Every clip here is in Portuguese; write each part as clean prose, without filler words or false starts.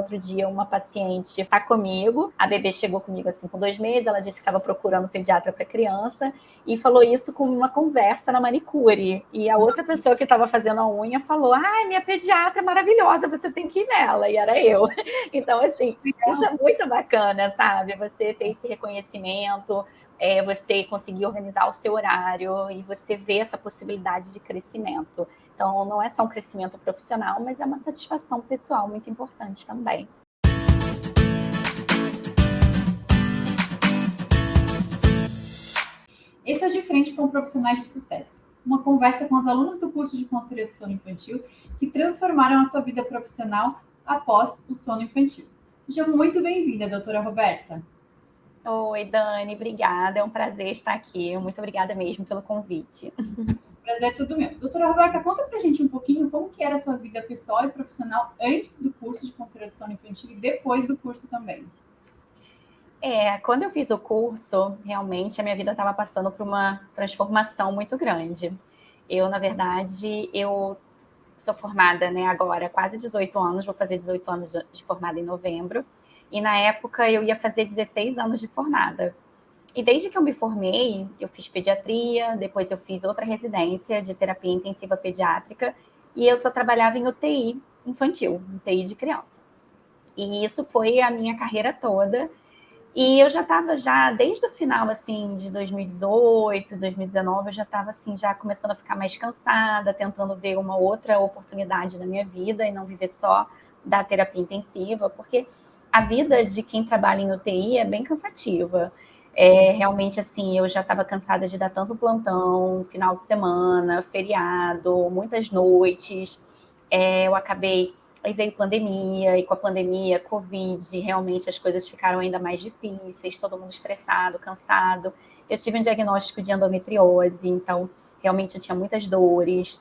outro dia uma paciente está comigo, a bebê chegou comigo assim com 2 meses, ela disse que estava procurando pediatra para criança e falou isso com uma conversa na manicure. E a outra pessoa que estava fazendo a unha falou: ai, minha pediatra é maravilhosa, você tem que ir nela. E era eu. Então, assim, isso é muito bacana, sabe? Você ter esse reconhecimento, você conseguir organizar o seu horário e você ver essa possibilidade de crescimento. Então, não é só um crescimento profissional, mas é uma satisfação pessoal muito importante também. Esse é o De Frente com Profissionais de Sucesso, uma conversa com os alunos do curso de consultoria do sono infantil que transformaram a sua vida profissional após o sono infantil. Seja muito bem-vinda, doutora Roberta. Oi, Dani, obrigada. É um prazer estar aqui. Muito obrigada mesmo pelo convite. Prazer é tudo meu. Doutora Roberta, conta pra gente um pouquinho como que era a sua vida pessoal e profissional antes do curso de consultoria do sono infantil e depois do curso também. Quando eu fiz o curso, realmente a minha vida estava passando por uma transformação muito grande. Na verdade, eu sou formada, né, agora quase 18 anos, vou fazer 18 anos de formada em novembro, e na época eu ia fazer 16 anos de formada. E desde que eu me formei, eu fiz pediatria, depois eu fiz outra residência de terapia intensiva pediátrica, e eu só trabalhava em UTI infantil, UTI de criança. E isso foi a minha carreira toda. E eu já estava desde o final assim de 2018, 2019, eu já estava assim já começando a ficar mais cansada, tentando ver uma outra oportunidade na minha vida e não viver só da terapia intensiva, porque a vida de quem trabalha em UTI é bem cansativa. Realmente assim, eu já estava cansada de dar tanto plantão, final de semana, feriado, muitas noites. Eu acabei Aí veio pandemia, e com a pandemia, Covid, realmente as coisas ficaram ainda mais difíceis, todo mundo estressado, cansado. Eu tive um diagnóstico de endometriose, então realmente eu tinha muitas dores.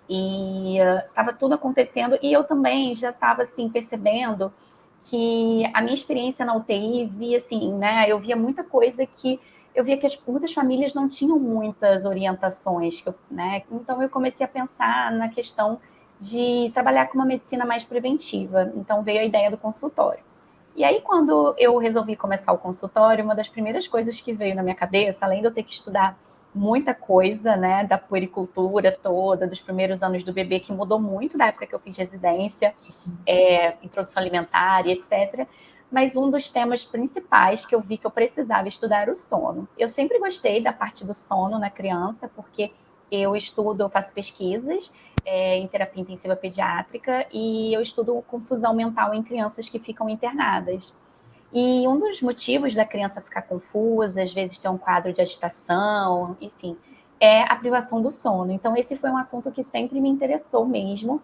E estava tudo acontecendo, e eu também já estava assim, percebendo que a minha experiência na UTI via assim, né? Eu via muita coisa que eu via que muitas famílias não tinham muitas orientações, né? Então eu comecei a pensar na questão de trabalhar com uma medicina mais preventiva. Então veio a ideia do consultório. E aí, quando eu resolvi começar o consultório, uma das primeiras coisas que veio na minha cabeça, além de eu ter que estudar muita coisa, né, da puericultura toda, dos primeiros anos do bebê, que mudou muito da época que eu fiz residência, introdução alimentar e etc. Mas um dos temas principais que eu vi que eu precisava estudar era o sono. Eu sempre gostei da parte do sono na criança, porque eu faço pesquisas em terapia intensiva pediátrica e eu estudo confusão mental em crianças que ficam internadas. E um dos motivos da criança ficar confusa, às vezes ter um quadro de agitação, enfim, é a privação do sono. Então, esse foi um assunto que sempre me interessou mesmo.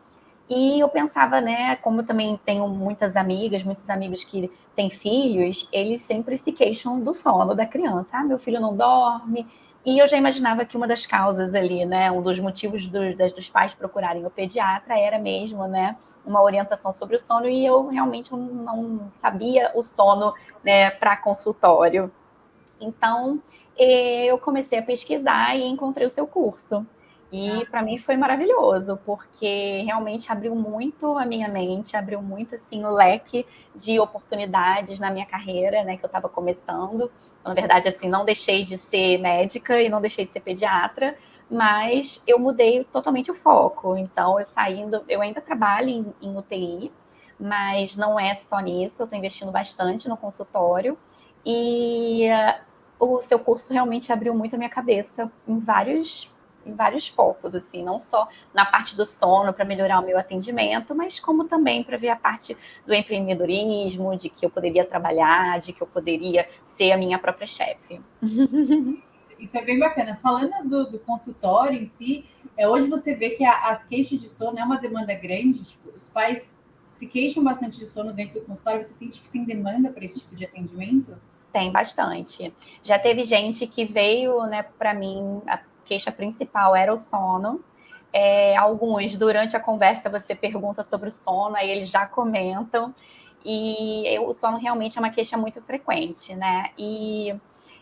E eu pensava, né, como eu também tenho muitas amigas, muitos amigos que têm filhos, eles sempre se queixam do sono da criança. Ah, meu filho não dorme. E eu já imaginava que uma das causas ali, né, um dos motivos dos pais procurarem o pediatra era mesmo, né, uma orientação sobre o sono, e eu realmente não sabia o sono, né, para consultório. Então, eu comecei a pesquisar e encontrei o seu curso. E para mim foi maravilhoso, porque realmente abriu muito a minha mente, abriu muito assim o leque de oportunidades na minha carreira, né, que eu estava começando. Então, na verdade, assim, não deixei de ser médica e não deixei de ser pediatra, mas eu mudei totalmente o foco. Então, eu ainda trabalho em UTI, mas não é só nisso, eu estou investindo bastante no consultório. E o seu curso realmente abriu muito a minha cabeça em vários focos, assim, não só na parte do sono para melhorar o meu atendimento, mas como também para ver a parte do empreendedorismo, de que eu poderia trabalhar, de que eu poderia ser a minha própria chefe. Isso é bem bacana. Falando do consultório em si, hoje você vê que as queixas de sono é uma demanda grande, tipo, os pais se queixam bastante de sono dentro do consultório, você sente que tem demanda para esse tipo de atendimento? Tem bastante. Já teve gente que veio, né, para mim, a queixa principal era o sono. Alguns, durante a conversa, você pergunta sobre o sono, aí eles já comentam. E o sono realmente é uma queixa muito frequente, né? E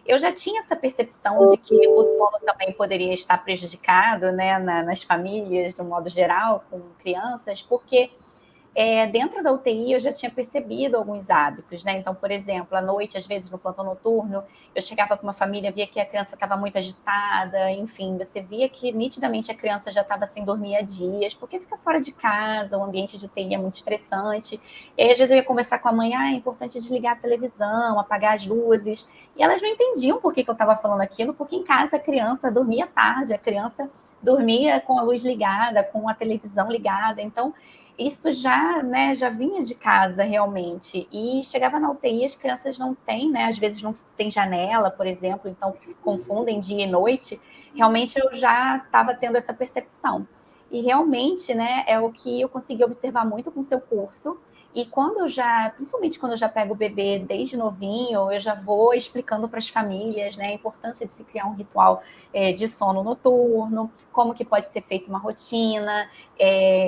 eu já tinha essa percepção de que o sono também poderia estar prejudicado, né, nas famílias, de um modo geral, com crianças, porque dentro da UTI eu já tinha percebido alguns hábitos, né? Então, por exemplo, à noite, às vezes no plantão noturno, eu chegava com uma família, via que a criança estava muito agitada, enfim, você via que nitidamente a criança já estava sem dormir há dias, porque fica fora de casa, o ambiente de UTI é muito estressante. E aí, às vezes eu ia conversar com a mãe, é importante desligar a televisão, apagar as luzes, e elas não entendiam por que eu estava falando aquilo, porque em casa a criança dormia tarde, a criança dormia com a luz ligada, com a televisão ligada, então isso já, né, já vinha de casa realmente. E chegava na UTI, as crianças não têm, né, às vezes não tem janela, por exemplo, então confundem dia e noite. Realmente eu já estava tendo essa percepção. E realmente, né, é o que eu consegui observar muito com o seu curso. E quando eu já, principalmente quando eu já pego o bebê desde novinho, eu já vou explicando para as famílias, né, a importância de se criar um ritual de sono noturno, como que pode ser feita uma rotina,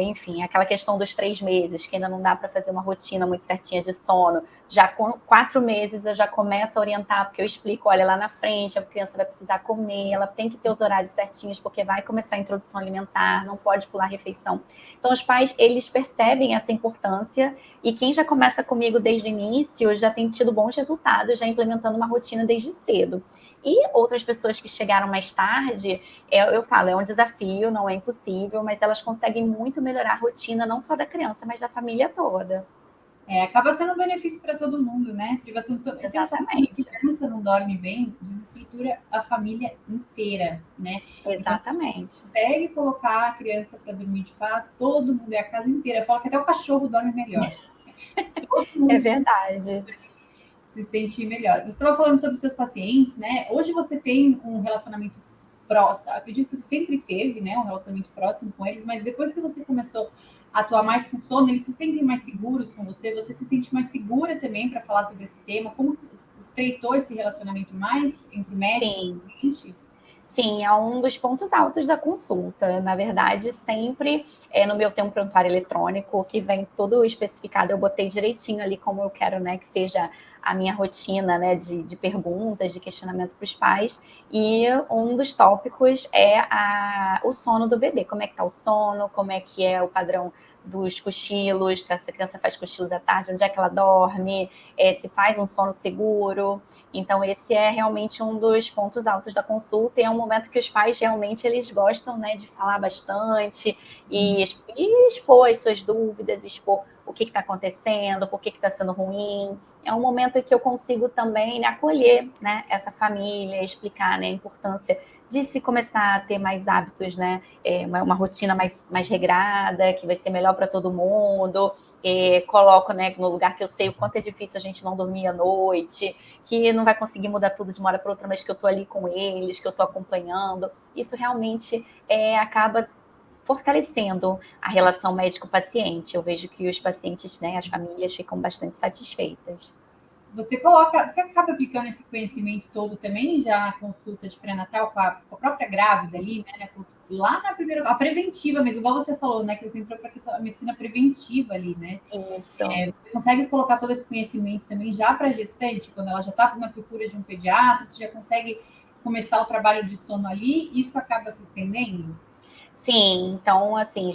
enfim, aquela questão dos 3 meses, que ainda não dá para fazer uma rotina muito certinha de sono. Já com 4 meses eu já começo a orientar, porque eu explico, olha, lá na frente a criança vai precisar comer, ela tem que ter os horários certinhos, porque vai começar a introdução alimentar, não pode pular a refeição. Então os pais, eles percebem essa importância, e quem já começa comigo desde o início já tem tido bons resultados, já implementando uma rotina desde cedo. E outras pessoas que chegaram mais tarde, eu falo, é um desafio, não é impossível, mas elas conseguem muito melhorar a rotina, não só da criança, mas da família toda. Acaba sendo um benefício para todo mundo, né? Privação do sono. Eu sempre falo que Exatamente. a criança não dorme bem, desestrutura a família inteira, né? E quando a gente Exatamente. consegue colocar a criança para dormir de fato, todo mundo, a casa inteira. Eu falo que até o cachorro dorme melhor. Todo É mundo verdade. se sente melhor. Você estava falando sobre os seus pacientes, né? Hoje você tem um relacionamento próximo, acredito que você sempre teve, né, um relacionamento próximo com eles, mas depois que você começou a atuar mais com sono, eles se sentem mais seguros com você, você se sente mais segura também para falar sobre esse tema? Como estreitou esse relacionamento mais entre médico Sim. e paciente? Sim, é um dos pontos altos da consulta. Na verdade, sempre no meu tem um prontuário eletrônico que vem tudo especificado. Eu botei direitinho ali como eu quero, né, que seja a minha rotina, né, de perguntas, de questionamento para os pais. E um dos tópicos é o sono do bebê. Como é que está o sono? Como é que é o padrão dos cochilos? Se essa criança faz cochilos à tarde, onde é que ela dorme? Se faz um sono seguro? Então, esse é realmente um dos pontos altos da consulta, e é um momento que os pais realmente eles gostam, né, de falar bastante e expor as suas dúvidas, expor o que está acontecendo, por que está sendo ruim. É um momento em que eu consigo também, né, acolher, né, essa família, explicar, né, a importância de se começar a ter mais hábitos, né, uma rotina mais regrada, que vai ser melhor para todo mundo. Coloco, né, no lugar que eu sei o quanto é difícil a gente não dormir à noite, que não vai conseguir mudar tudo de uma hora para outra, mas que eu estou ali com eles, que eu estou acompanhando. Isso realmente acaba fortalecendo a relação médico-paciente. Eu vejo que os pacientes, né, as famílias ficam bastante satisfeitas. Você acaba aplicando esse conhecimento todo também já na consulta de pré-natal com a própria grávida ali, né? Lá na primeira, a preventiva mesmo, igual você falou, né? Que você entrou para a medicina preventiva ali, né? Isso. Você consegue colocar todo esse conhecimento também já para a gestante, quando ela já está na procura de um pediatra, você já consegue começar o trabalho de sono ali, isso acaba se estendendo? Sim, então, assim,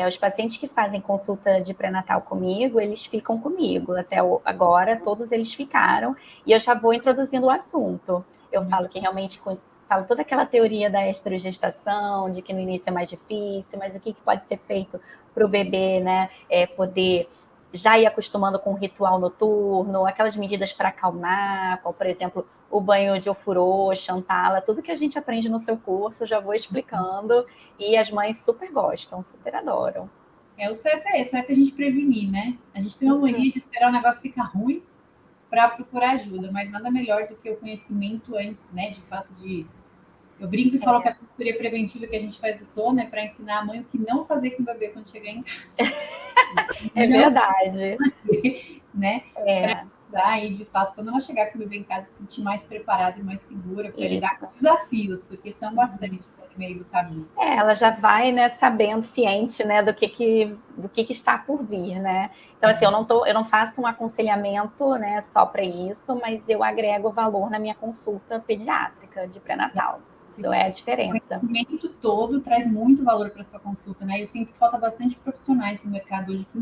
os pacientes que fazem consulta de pré-natal comigo, eles ficam comigo. Até agora, todos eles ficaram, e eu já vou introduzindo o assunto. Eu falo que realmente falo toda aquela teoria da esterogestação, de que no início é mais difícil, mas o que pode ser feito para o bebê, né, poder já ir acostumando com o ritual noturno, aquelas medidas para acalmar, como, por exemplo, o banho de ofurô, xantala, tudo que a gente aprende no seu curso, já vou explicando, e as mães super gostam, super adoram. O certo é isso, é que a gente prevenir, né? A gente tem uma mania de esperar o negócio ficar ruim para procurar ajuda, mas nada melhor do que o conhecimento antes, né? De fato, de. Eu brinco e falo que a consultoria preventiva que a gente faz do sono é para ensinar a mãe o que não fazer com o bebê quando chegar em casa. É Não verdade. fazer, né? Para É, ajudar aí, de fato, quando ela chegar com o bebê em casa, se sentir mais preparada e mais segura para lidar com isso. os desafios, porque são bastantes no meio do caminho. Ela já vai, né, sabendo, ciente, né, do que está por vir, né. Então, assim, eu não faço um aconselhamento, né, só para isso, mas eu agrego valor na minha consulta pediátrica de pré-natal. Isso é a O diferença. conhecimento todo traz muito valor para sua consulta, né? Eu sinto que falta bastante profissionais no mercado hoje que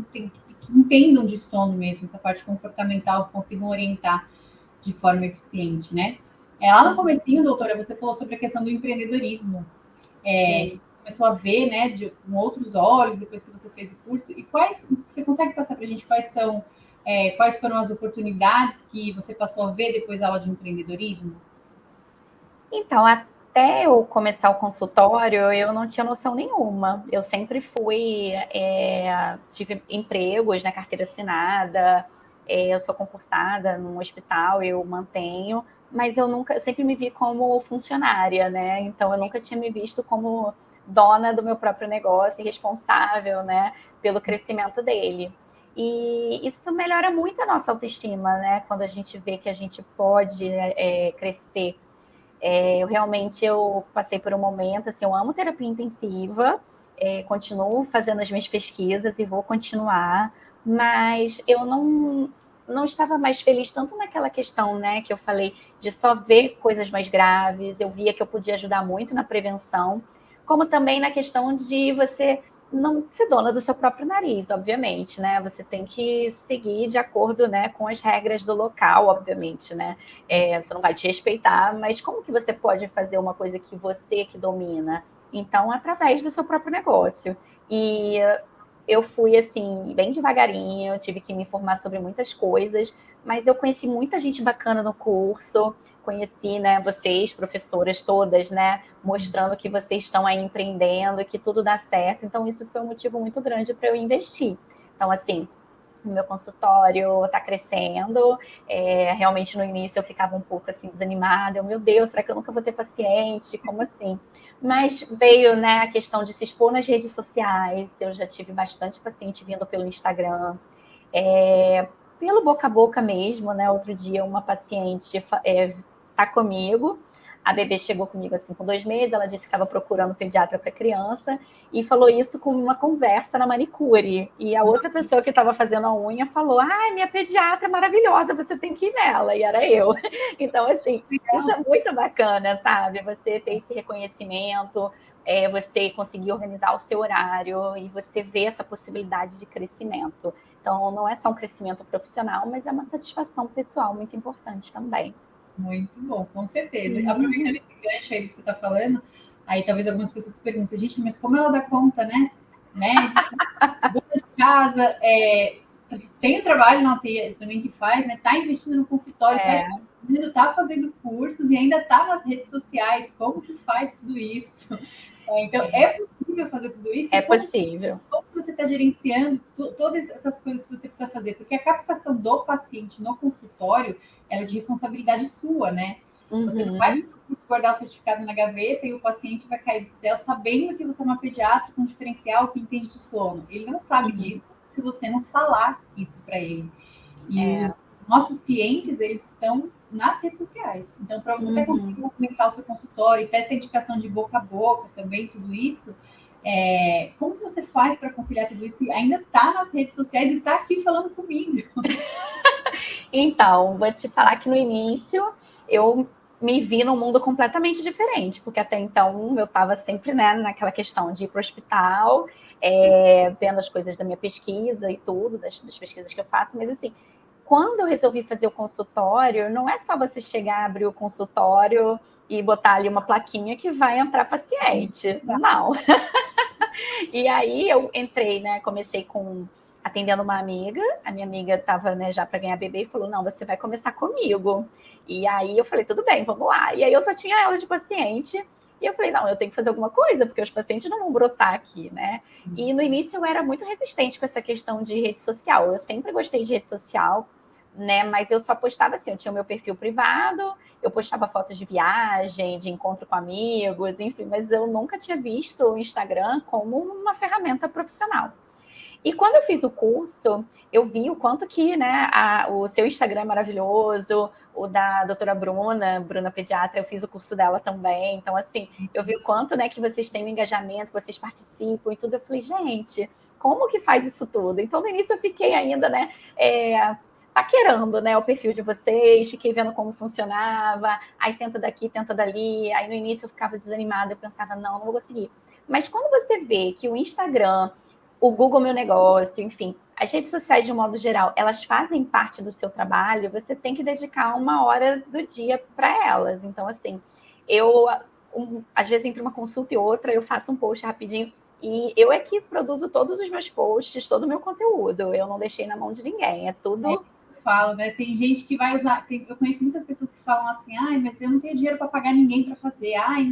entendam de sono mesmo, essa parte comportamental, consigam orientar de forma eficiente, né? Lá no comecinho, doutora, você falou sobre a questão do empreendedorismo, que você começou a ver, né, com outros olhos depois que você fez o curso. E você consegue passar para a gente quais foram as oportunidades que você passou a ver depois da aula de empreendedorismo? Então, até eu começar o consultório, eu não tinha noção nenhuma. Eu sempre tive empregos na carteira assinada, eu sou concursada num hospital, eu mantenho, mas eu sempre me vi como funcionária, né? Então, eu nunca tinha me visto como dona do meu próprio negócio e responsável, né, pelo crescimento dele. E isso melhora muito a nossa autoestima, né? Quando a gente vê que a gente pode crescer. Eu passei por um momento, assim, eu amo terapia intensiva, continuo fazendo as minhas pesquisas e vou continuar, mas eu não estava mais feliz tanto naquela questão, né, que eu falei, de só ver coisas mais graves, eu via que eu podia ajudar muito na prevenção, como também na questão de você não ser dona do seu próprio nariz, obviamente, né? Você tem que seguir de acordo, né, com as regras do local, obviamente, né? Você não vai te respeitar, mas como que você pode fazer uma coisa que você que domina? Então, através do seu próprio negócio. E eu fui, assim, bem devagarinho, tive que me informar sobre muitas coisas, mas eu conheci muita gente bacana no curso, conheci, né, vocês, professoras todas, né, mostrando que vocês estão aí empreendendo, que tudo dá certo. Então, isso foi um motivo muito grande para eu investir. Então, assim, o meu consultório está crescendo. Realmente, no início, eu ficava um pouco assim, desanimada. Meu Deus, será que eu nunca vou ter paciente? Como assim? Mas veio, né, a questão de se expor nas redes sociais. Eu já tive bastante paciente vindo pelo Instagram. Pelo boca a boca mesmo, né? Outro dia, uma paciente está comigo. A bebê chegou comigo assim com 2 meses, ela disse que estava procurando pediatra para criança e falou isso com uma conversa na manicure. E a outra pessoa que estava fazendo a unha falou: "Ai, minha pediatra é maravilhosa, você tem que ir nela". E era eu. Então, assim, isso é muito bacana, sabe? Você ter esse reconhecimento, você conseguir organizar o seu horário e você ver essa possibilidade de crescimento. Então, não é só um crescimento profissional, mas é uma satisfação pessoal muito importante também. Muito bom, com certeza. Aproveitando Uhum. esse gancho aí do que você está falando, aí talvez algumas pessoas se perguntem, gente, mas como ela dá conta, né, de dona de casa, tem o trabalho na TI também que faz, né, tá investindo no consultório, tá É, estudando, tá fazendo cursos e ainda tá nas redes sociais, como que faz tudo isso? Então, é possível fazer tudo isso? é E possível. como você está gerenciando todas essas coisas que você precisa fazer? Porque a captação do paciente no consultório, ela é de responsabilidade sua, né? Você não vai Uhum. fazer o curso, guardar o certificado na gaveta e o paciente vai cair do céu sabendo que você é uma pediatra com diferencial que entende de sono. Ele não sabe Uhum. disso se você não falar isso para ele. E É. os nossos clientes, eles estão nas redes sociais. Então, para você até Uhum. conseguir movimentar o seu consultório e ter essa indicação de boca a boca também, tudo isso, como que você faz para conciliar tudo isso e ainda está nas redes sociais e está aqui falando comigo? Então, vou te falar que no início eu me vi num mundo completamente diferente, porque até então eu estava sempre, né, naquela questão de ir para o hospital, vendo as coisas da minha pesquisa e tudo, das pesquisas que eu faço, mas assim, quando eu resolvi fazer o consultório, não é só você chegar, abrir o consultório e botar ali uma plaquinha que vai entrar paciente. Não. E aí eu entrei, né? Comecei atendendo uma amiga, a minha amiga estava, né, já para ganhar bebê e falou: "Não, você vai começar comigo". E aí eu falei: "Tudo bem, vamos lá". E aí eu só tinha ela de paciente e eu falei: "Não, eu tenho que fazer alguma coisa, porque os pacientes não vão brotar aqui, né?". E no início eu era muito resistente com essa questão de rede social. Eu sempre gostei de rede social, né, mas eu só postava assim, eu tinha o meu perfil privado, eu postava fotos de viagem, de encontro com amigos, enfim, mas eu nunca tinha visto o Instagram como uma ferramenta profissional. E quando eu fiz o curso, eu vi o quanto que, né, o seu Instagram é maravilhoso, o da doutora Bruna Pediatra, eu fiz o curso dela também. Então, assim, eu vi o quanto, né, que vocês têm um engajamento, que vocês participam e tudo. Eu falei, gente, como que faz isso tudo? Então, no início, eu fiquei ainda, né, paquerando, né, o perfil de vocês, fiquei vendo como funcionava, aí tenta daqui, tenta dali. Aí, no início, eu ficava desanimada, eu pensava, não vou conseguir. Mas quando você vê que o Instagram o Google Meu Negócio, enfim. As redes sociais, de um modo geral, elas fazem parte do seu trabalho, você tem que dedicar 1 hora do dia para elas. Então, assim, eu, às vezes, entre uma consulta e outra, eu faço um post rapidinho, e eu é que produzo todos os meus posts, todo o meu conteúdo. Eu não deixei na mão de ninguém, é É tudo... isso que eu falo, né? Tem gente que vai usar. Eu conheço muitas pessoas que falam assim, ai, mas eu não tenho dinheiro para pagar ninguém para fazer. Ai,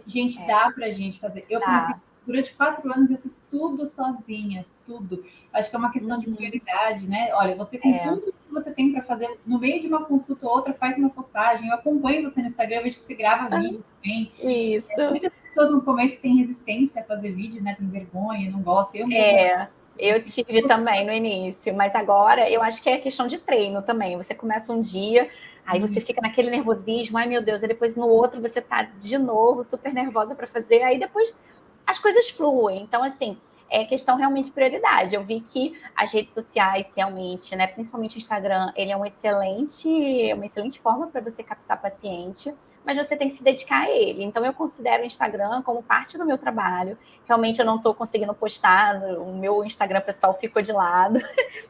gente, dá para a gente fazer. Eu comecei Tá. durante 4 anos, eu fiz tudo sozinha, tudo. Acho que é uma questão de prioridade, né? Olha, você com tudo que você tem para fazer, no meio de uma consulta ou outra, faz uma postagem. Eu acompanho você no Instagram, vejo que você grava vídeo também. Isso. Muitas pessoas no começo têm resistência a fazer vídeo, né? Tem vergonha, não gostam. Eu mesma Eu tive também no início, mas agora eu acho que é questão de treino também. Você começa um dia, aí você fica naquele nervosismo, ai meu Deus, e depois no outro você tá de novo super nervosa para fazer, aí depois as coisas fluem. Então, assim, é questão realmente de prioridade. Eu vi que as redes sociais realmente, né, principalmente o Instagram, ele é uma excelente forma para você captar paciente, mas você tem que se dedicar a ele. Então, eu considero o Instagram como parte do meu trabalho. Realmente eu não estou conseguindo postar, o meu Instagram pessoal ficou de lado.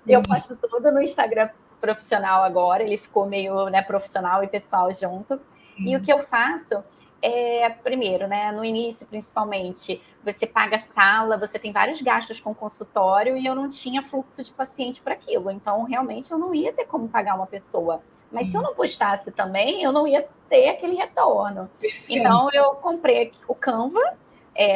Eu posto tudo no Instagram profissional agora, ele ficou meio, né, profissional e pessoal junto. E o que eu faço é, primeiro, né, no início principalmente, você paga sala, você tem vários gastos com consultório e eu não tinha fluxo de paciente para aquilo. Então, realmente, eu não ia ter como pagar uma pessoa. Mas se eu não postasse também, eu não ia ter aquele retorno. Então, eu comprei o Canva,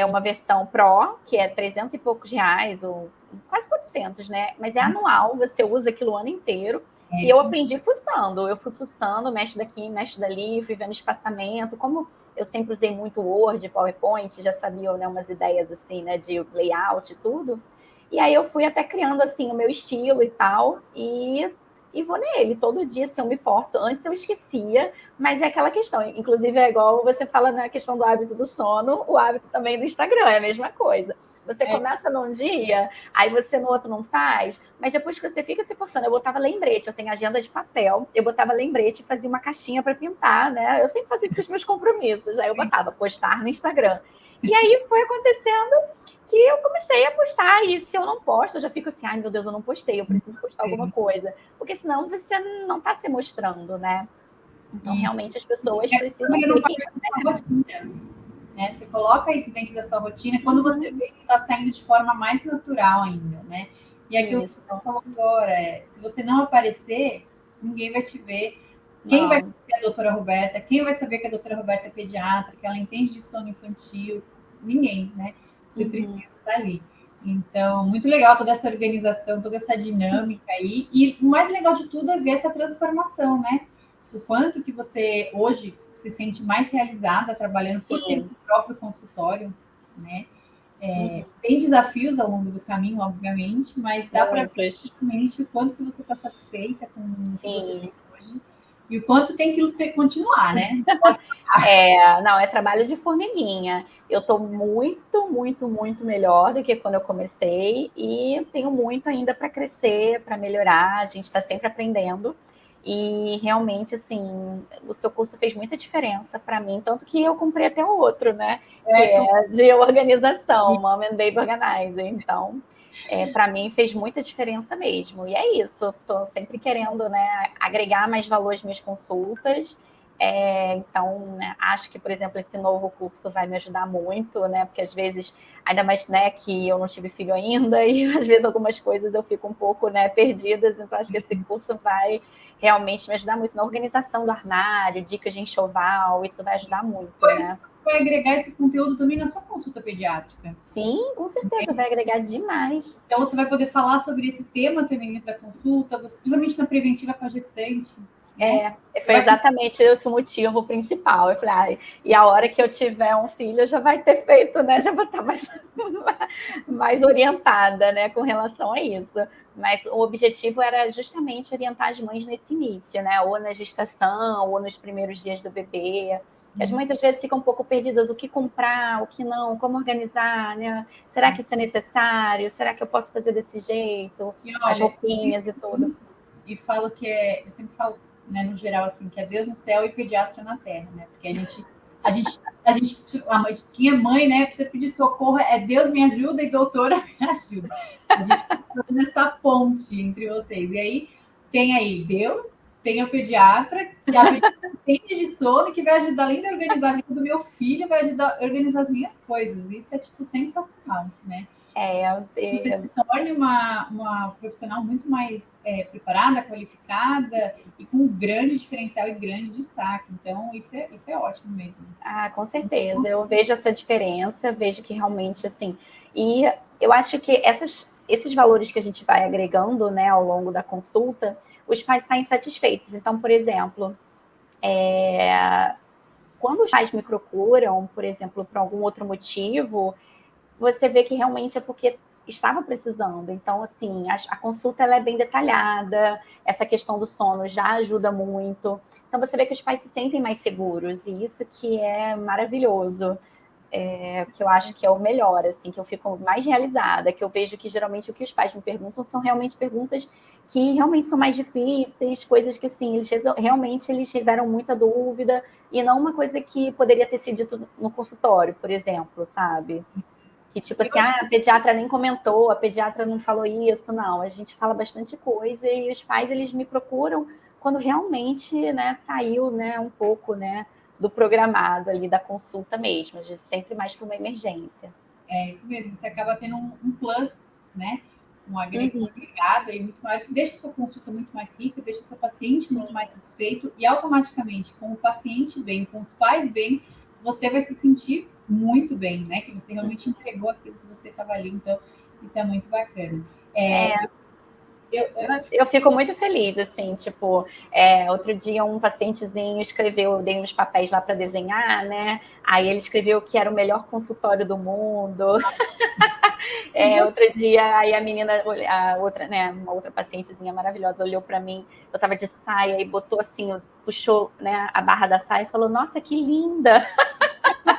uma versão Pro, que é 300 e poucos reais, ou quase 400, né? Mas é anual, você usa aquilo o ano inteiro. E eu aprendi fuçando. Eu fui fuçando, mexe daqui, mexe dali, fui vendo espaçamento. Como eu sempre usei muito Word, PowerPoint, já sabia, né, umas ideias assim, né, de layout e tudo. E aí eu fui até criando assim o meu estilo e tal. E vou nele. Todo dia, assim, eu me forço. Antes eu esquecia, mas é aquela questão. Inclusive, é igual você fala na questão do hábito do sono, o hábito também do Instagram, é a mesma coisa. Você começa num dia, aí você no outro não faz, mas depois que você fica se forçando, eu botava lembrete, eu tenho agenda de papel, eu botava lembrete e fazia uma caixinha para pintar, né? Eu sempre fazia isso com os meus compromissos, aí eu botava postar no Instagram. E aí foi acontecendo que eu comecei a postar, e se eu não posto, eu já fico assim, ai meu Deus, eu não postei, eu preciso postar alguma coisa, porque senão você não está se mostrando, né? Então, realmente, as pessoas precisam não ver parte quem da sua rotina, né? Você coloca isso dentro da sua rotina, quando você vê que está saindo de forma mais natural ainda, né? E aquilo que você falou agora, se você não aparecer, ninguém vai te ver. Quem vai ser a doutora Roberta? Quem vai saber que a doutora Roberta é pediatra, que ela entende de sono infantil? Ninguém, né? Você precisa estar ali. Então, muito legal toda essa organização, toda essa dinâmica aí. E o mais legal de tudo é ver essa transformação, né? O quanto que você hoje se sente mais realizada trabalhando por ter seu próprio consultório, né? Tem desafios ao longo do caminho, obviamente, mas dá para ver realmente o quanto que você está satisfeita com o que você tem hoje e o quanto tem que continuar, né? Não, é trabalho de formiguinha. Eu estou muito, muito, muito melhor do que quando eu comecei e tenho muito ainda para crescer, para melhorar. A gente está sempre aprendendo. E realmente, assim, o seu curso fez muita diferença para mim, tanto que eu comprei até o outro, né? Que é de organização, Mom and Baby Organizer. Então, para mim fez muita diferença mesmo. E é isso, estou sempre querendo, né, agregar mais valor às minhas consultas. Então, né, acho que, por exemplo, esse novo curso vai me ajudar muito, né? Porque às vezes, ainda mais, né, que eu não tive filho ainda, e às vezes algumas coisas eu fico um pouco, né, perdidas, então acho que esse curso vai realmente me ajudar muito na organização do armário, dicas de enxoval, isso vai ajudar muito, né? Vai agregar esse conteúdo também na sua consulta pediátrica. Sim, com certeza, vai agregar demais. Então, você vai poder falar sobre esse tema também da consulta, principalmente na preventiva com a gestante. Né? Foi exatamente esse o motivo principal. Eu falei, e a hora que eu tiver um filho, já vai ter feito, né? Já vou estar mais orientada, né, com relação a isso. Mas o objetivo era justamente orientar as mães nesse início, né? Ou na gestação, ou nos primeiros dias do bebê. Que as mães às vezes ficam um pouco perdidas, o que comprar, o que não, como organizar, né? Será que isso é necessário? Será que eu posso fazer desse jeito? As roupinhas e tudo. E falo que eu sempre falo, né, no geral, assim, que é Deus no céu e pediatra na terra, né? Porque a gente quem é mãe, né, precisa pedir socorro, é Deus me ajuda e doutora me ajuda. A gente tá fazendo essa ponte entre vocês. E aí, tem aí Deus, tem a pediatra, e a pediatra entende de sono, que vai ajudar, além de organizar a vida do meu filho, vai ajudar a organizar as minhas coisas. Isso é, tipo, sensacional, né? Você se torne uma profissional muito mais preparada, qualificada e com um grande diferencial e grande destaque. Então, isso é ótimo mesmo. Ah, com certeza. Eu vejo essa diferença, vejo que realmente, assim... E eu acho que esses valores que a gente vai agregando, né, ao longo da consulta, os pais saem satisfeitos. Então, por exemplo, quando os pais me procuram, por exemplo, por algum outro motivo, você vê que realmente é porque estava precisando. Então, assim, a consulta ela é bem detalhada, essa questão do sono já ajuda muito. Então, você vê que os pais se sentem mais seguros, e isso que é maravilhoso. Que eu acho que é o melhor, assim, que eu fico mais realizada, que eu vejo que geralmente o que os pais me perguntam são realmente perguntas que realmente são mais difíceis, coisas que, assim, realmente eles tiveram muita dúvida, e não uma coisa que poderia ter sido dito no consultório, por exemplo, sabe? Que tipo assim, a pediatra nem comentou, a pediatra não falou isso, não. A gente fala bastante coisa e os pais, eles me procuram quando realmente, né, saiu, né, um pouco, né, do programado ali, da consulta mesmo. A gente sempre mais para uma emergência. É isso mesmo, você acaba tendo um plus, né? Um Uhum. agregado aí muito maior, que deixa a sua consulta muito mais rica, deixa o seu paciente muito mais satisfeito e automaticamente, com o paciente bem, com os pais bem, você vai se sentir muito bem, né? Que você realmente entregou aquilo que você estava ali. Então, isso é muito bacana. Eu fico muito feliz, assim, tipo, outro dia um pacientezinho escreveu, eu dei uns papéis lá para desenhar, né? Aí ele escreveu que era o melhor consultório do mundo. Outro dia, aí a menina, a outra, né, uma outra pacientezinha maravilhosa, olhou para mim, eu tava de saia e botou assim, puxou, né, a barra da saia e falou, nossa, que linda!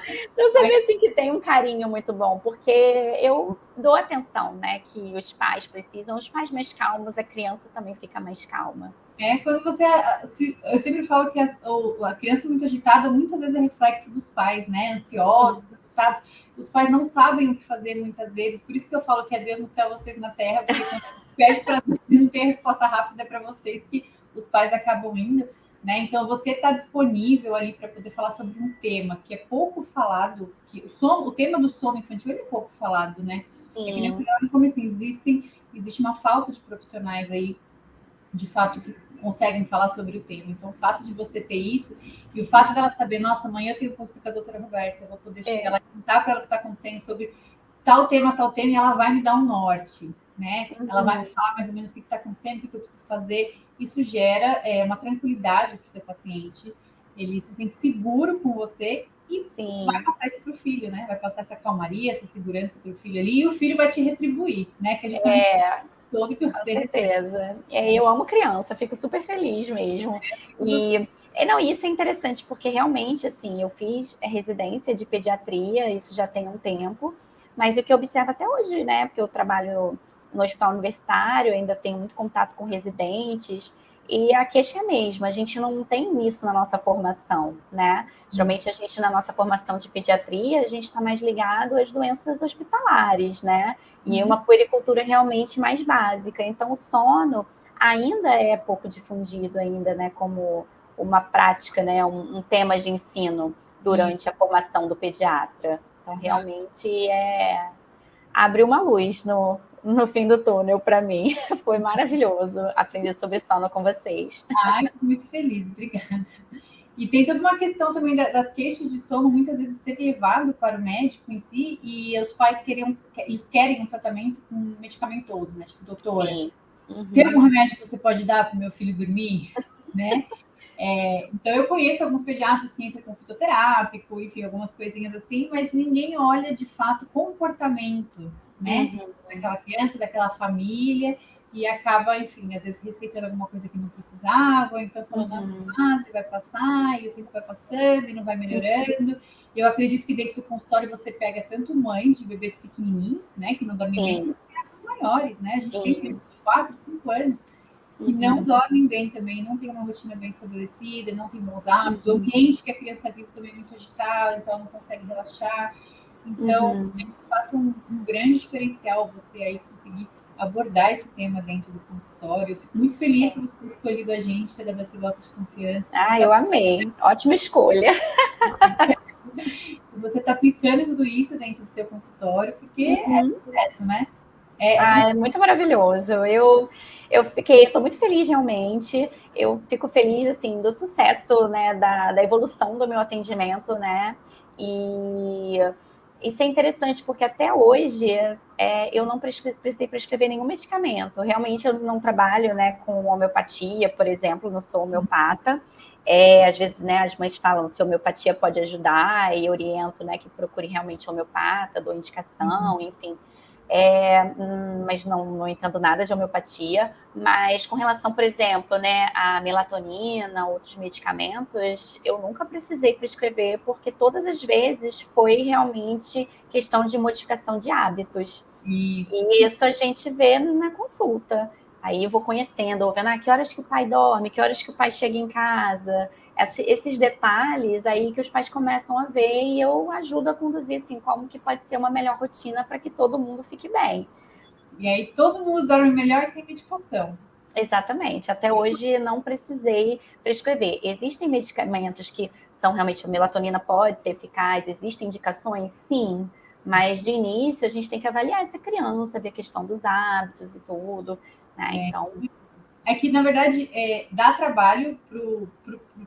Então você vê assim que tem um carinho muito bom, porque eu dou atenção, né, que os pais precisam, os pais mais calmos, a criança também fica mais calma. Quando você. Eu sempre falo que a criança muito agitada muitas vezes é reflexo dos pais, né? Ansiosos, agitados. Os pais não sabem o que fazer muitas vezes. Por isso que eu falo que é Deus no céu, vocês na terra, porque quando pede para não ter resposta rápida para vocês, que os pais acabam indo. Né? Então, você está disponível ali para poder falar sobre um tema que é pouco falado, que o tema do sono infantil é pouco falado, né? É que nem eu falei no começo, existe uma falta de profissionais aí de fato que conseguem falar sobre o tema. Então, o fato de você ter isso e o fato dela saber, nossa, amanhã eu tenho consulta com a doutora Roberta, eu vou poder chegar lá e contar para ela o que está acontecendo sobre tal tema, e ela vai me dar um norte, né? Ela vai me falar mais ou menos o que está acontecendo, o que eu preciso fazer. Isso gera uma tranquilidade para o seu paciente, ele se sente seguro com você e vai passar isso para o filho, né? Vai passar essa calmaria, essa segurança para o filho ali, e o filho vai te retribuir, né? Que é justamente todo que você com certeza. Eu amo criança, fico super feliz mesmo. E não, isso é interessante, porque realmente, assim, eu fiz residência de pediatria, isso já tem um tempo, mas o que eu observo até hoje, né, porque eu trabalho no hospital universitário, ainda tenho muito contato com residentes, e a queixa é a mesma, a gente não tem isso na nossa formação, né? Geralmente a gente, na nossa formação de pediatria, a gente está mais ligado às doenças hospitalares, né? E uma puericultura realmente mais básica. Então, o sono ainda é pouco difundido ainda, né? Como uma prática, né? Um tema de ensino durante a formação do pediatra. Então, realmente abre uma luz no fim do túnel para mim. Foi maravilhoso aprender sobre sono com vocês. Ai, muito feliz, obrigada. E tem toda uma questão também das queixas de sono, muitas vezes ser levado para o médico em si, e os pais eles querem um tratamento com medicamentoso, né? Tipo, doutora, Sim. tem algum remédio que você pode dar para o meu filho dormir? Né? Então, eu conheço alguns pediatras que entram com fitoterápico, enfim, algumas coisinhas assim, mas ninguém olha de fato o comportamento, né? Daquela criança, daquela família, e acaba, enfim, às vezes receitando alguma coisa que não precisava, ou então falando, fase vai passar, e o tempo vai passando e não vai melhorando. Eu acredito que dentro do consultório você pega tanto mães de bebês pequenininhos, né, que não dormem bem, quanto crianças maiores, né? A gente tem crianças de 4, 5 anos que não dormem bem também, não tem uma rotina bem estabelecida, não tem bons hábitos, o ambiente que a criança vive também é muito agitado, então ela não consegue relaxar. Então, é de fato um grande diferencial você aí conseguir abordar esse tema dentro do consultório. Eu fico muito feliz por você ter escolhido a gente, ter dado esse voto de confiança. Eu amei. Ótima escolha. Você está aplicando tudo isso dentro do seu consultório, porque é sucesso, né? É muito maravilhoso. Eu estou muito feliz realmente. Eu fico feliz assim do sucesso, né, da evolução do meu atendimento, né? E isso é interessante porque até hoje eu não precisei prescrever nenhum medicamento. Realmente eu não trabalho, né, com homeopatia, por exemplo, não sou homeopata. Às vezes, né, as mães falam se homeopatia pode ajudar e oriento, né, que procure realmente homeopata, dou indicação, enfim. Mas não entendo nada de homeopatia. Mas com relação, por exemplo, né, a melatonina, outros medicamentos, eu nunca precisei prescrever, porque todas as vezes foi realmente questão de modificação de hábitos. E isso a gente vê na consulta. Aí eu vou conhecendo, vou vendo que horas que o pai dorme, que horas que o pai chega em casa. Esses detalhes aí que os pais começam a ver e eu ajudo a conduzir assim, como que pode ser uma melhor rotina para que todo mundo fique bem. E aí todo mundo dorme melhor sem medicação. Exatamente. Até hoje não precisei prescrever. Existem medicamentos que são realmente, a melatonina pode ser eficaz, existem indicações? Sim. Mas de início a gente tem que avaliar essa criança, ver a questão dos hábitos e tudo, né? Então. É que, na verdade, dá trabalho para o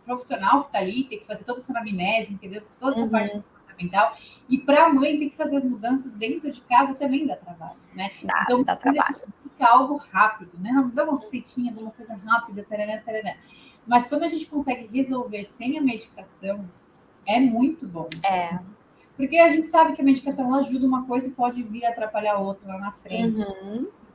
profissional que está ali, tem que fazer toda essa anamnese, entendeu? Toda essa parte comportamental. E para a mãe ter que fazer as mudanças dentro de casa também dá trabalho, né? Então, dá trabalho. Fica algo rápido, né? Não dá uma receitinha, dá uma coisa rápida, tarará, tarará. Mas quando a gente consegue resolver sem a medicação, é muito bom. Porque a gente sabe que a medicação ajuda uma coisa e pode vir a atrapalhar a outra lá na frente.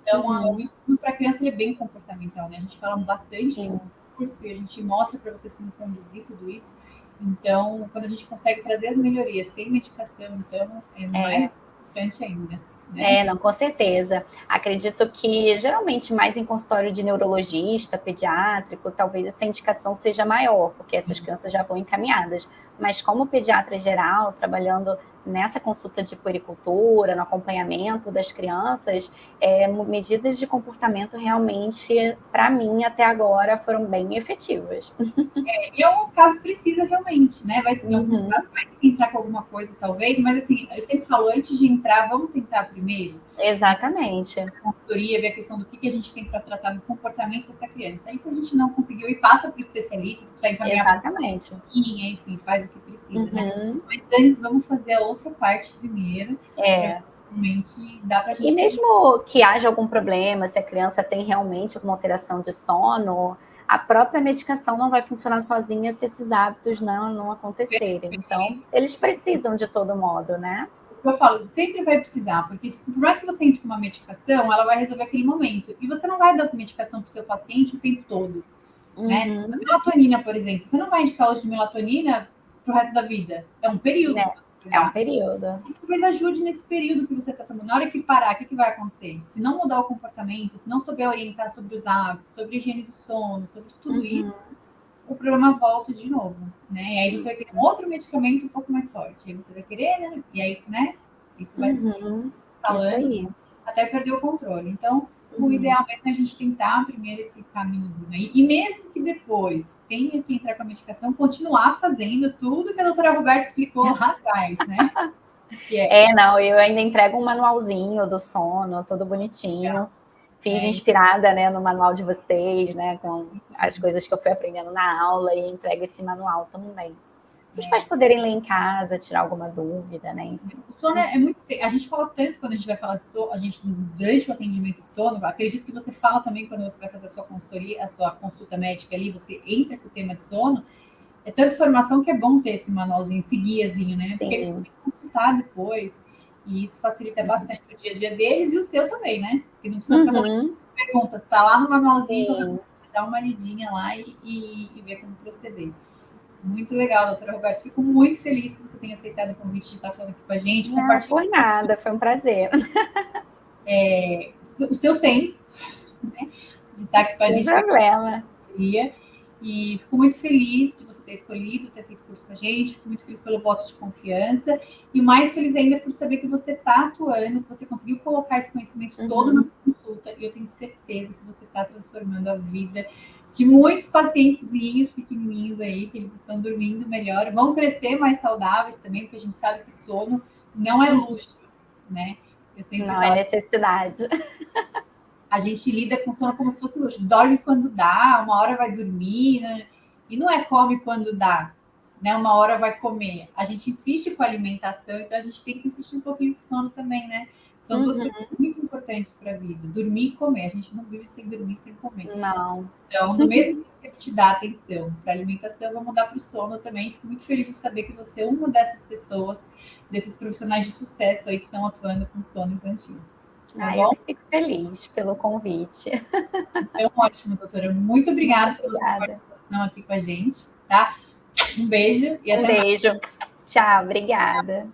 Então, o estudo para a criança é bem comportamental, né? A gente fala bastante isso no curso e a gente mostra para vocês como conduzir tudo isso. Então, quando a gente consegue trazer as melhorias sem medicação, então, é mais importante ainda. Né? Não, com certeza. Acredito que, geralmente, mais em consultório de neurologista, pediátrico, talvez essa indicação seja maior, porque essas crianças já vão encaminhadas. Mas como pediatra geral, trabalhando nessa consulta de puericultura, no acompanhamento das crianças, medidas de comportamento realmente, para mim, até agora, foram bem efetivas. Em alguns casos precisa realmente, né? Em alguns casos vai ter que entrar com alguma coisa, talvez, mas assim, eu sempre falo, antes de entrar, vamos tentar primeiro. Exatamente. A consultoria, ver a questão do que a gente tem para tratar no comportamento dessa criança. Aí, se a gente não conseguiu, e passa para o especialista, se precisar encaminhar Exatamente. Enfim, faz o que precisa, né? Mas antes, vamos fazer a outra parte primeiro. Realmente dá para a gente. E mesmo que haja algum problema, se a criança tem realmente alguma alteração de sono, a própria medicação não vai funcionar sozinha se esses hábitos não acontecerem. Então, eles precisam de todo modo, né? Eu falo, sempre vai precisar, porque por mais que você entre com uma medicação, ela vai resolver aquele momento. E você não vai dar medicação para o seu paciente o tempo todo. Né? A melatonina, por exemplo, você não vai indicar hoje de melatonina para o resto da vida. É um período. É um período. E talvez ajude nesse período que você está tomando. Na hora que parar, o que vai acontecer? Se não mudar o comportamento, se não souber orientar sobre os hábitos, sobre a higiene do sono, sobre tudo isso, o problema volta de novo, né? E aí você vai querer um outro medicamento um pouco mais forte. Aí você vai querer, né? E aí, né? Isso vai falando até perder o controle. Então, o ideal mesmo é a gente tentar primeiro esse caminhozinho aí. E mesmo que depois tenha que entrar com a medicação, continuar fazendo tudo que a doutora Roberta explicou lá atrás, né? Não, eu ainda entrego um manualzinho do sono, todo bonitinho. Fiz inspirada, né, no manual de vocês, né, com as coisas que eu fui aprendendo na aula, e entrego esse manual também. Para os pais poderem ler em casa, tirar alguma dúvida, né? Enfim. O sono é muito. A gente fala tanto quando a gente vai falar de sono, durante o atendimento de sono, acredito que você fala também quando você vai fazer a sua consultoria, a sua consulta médica ali, você entra com o tema de sono. É tanta informação que é bom ter esse manualzinho, esse guiazinho, né? Porque eles podem consultar depois. E isso facilita bastante o dia a dia deles e o seu também, né? Porque não precisa ficar fazendo perguntas, tá lá no manualzinho, você dá uma lidinha lá e ver como proceder. Muito legal, doutora Roberta. Fico muito feliz que você tenha aceitado o convite de estar falando aqui com a gente. Não, por nada, foi um prazer. O seu tempo, né? de estar aqui com a Sem gente. problema. E fico muito feliz de você ter escolhido, ter feito curso com a gente, fico muito feliz pelo voto de confiança, e mais feliz ainda por saber que você está atuando, que você conseguiu colocar esse conhecimento todo na sua consulta, e eu tenho certeza que você está transformando a vida de muitos pacientezinhos pequenininhos aí, que eles estão dormindo melhor, vão crescer mais saudáveis também, porque a gente sabe que sono não é luxo, né? Eu sempre Não, falo, é necessidade. a gente lida com sono como se fosse luxo. Dorme quando dá, uma hora vai dormir, né? E não é come quando dá, né? Uma hora vai comer. A gente insiste com a alimentação, então a gente tem que insistir um pouquinho com o sono também, né? São duas coisas muito importantes para a vida, dormir e comer. A gente não vive sem dormir, sem comer. Não. Então, no mesmo que a gente dá atenção para a alimentação, vamos dar para o sono também. Fico muito feliz de saber que você é uma dessas pessoas, desses profissionais de sucesso aí que estão atuando com sono infantil. Tá Eu bom? que fico feliz pelo convite. Então, ótimo, doutora. Muito obrigada pela sua participação aqui com a gente, tá? Um beijo e até mais. Beijo. Tchau, obrigada.